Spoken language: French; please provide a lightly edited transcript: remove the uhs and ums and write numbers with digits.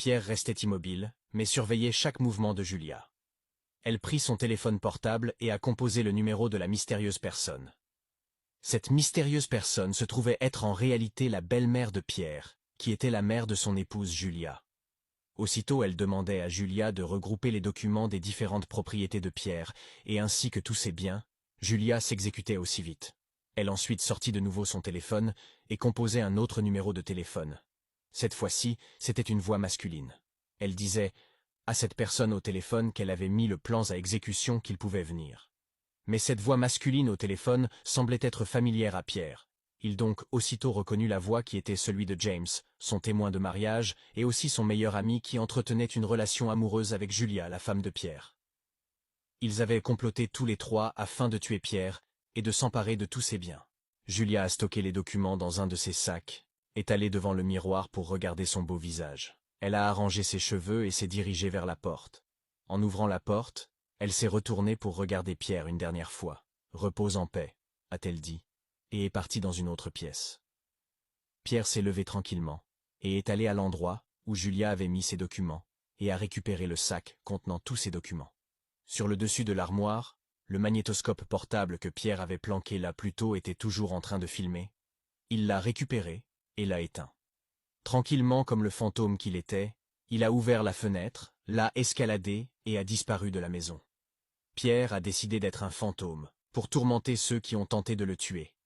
Pierre restait immobile, mais surveillait chaque mouvement de Julia. Elle prit son téléphone portable et a composé le numéro de la mystérieuse personne. Cette mystérieuse personne se trouvait être en réalité la belle-mère de Pierre, qui était la mère de son épouse Julia. Aussitôt elle demandait à Julia de regrouper les documents des différentes propriétés de Pierre, et ainsi que tous ses biens, Julia s'exécutait aussi vite. Elle ensuite sortit de nouveau son téléphone et composait un autre numéro de téléphone. Cette fois-ci, c'était une voix masculine. Elle disait à cette personne au téléphone qu'elle avait mis le plan à exécution qu'il pouvait venir. Mais cette voix masculine au téléphone semblait être familière à Pierre. Il donc aussitôt reconnut la voix qui était celui de James, son témoin de mariage, et aussi son meilleur ami qui entretenait une relation amoureuse avec Julia, la femme de Pierre. Ils avaient comploté tous les trois afin de tuer Pierre et de s'emparer de tous ses biens. Julia a stocké les documents dans un de ses sacs, étalé devant le miroir pour regarder son beau visage. Elle a arrangé ses cheveux et s'est dirigée vers la porte. En ouvrant la porte, elle s'est retournée pour regarder Pierre une dernière fois. « Repose en paix », a-t-elle dit, et est partie dans une autre pièce. Pierre s'est levé tranquillement, et est allé à l'endroit où Julia avait mis ses documents, et a récupéré le sac contenant tous ses documents. Sur le dessus de l'armoire, le magnétoscope portable que Pierre avait planqué là plus tôt était toujours en train de filmer. Il l'a récupéré et l'a éteint. Tranquillement comme le fantôme qu'il était, il a ouvert la fenêtre, l'a escaladé et a disparu de la maison. Pierre a décidé d'être un fantôme, pour tourmenter ceux qui ont tenté de le tuer.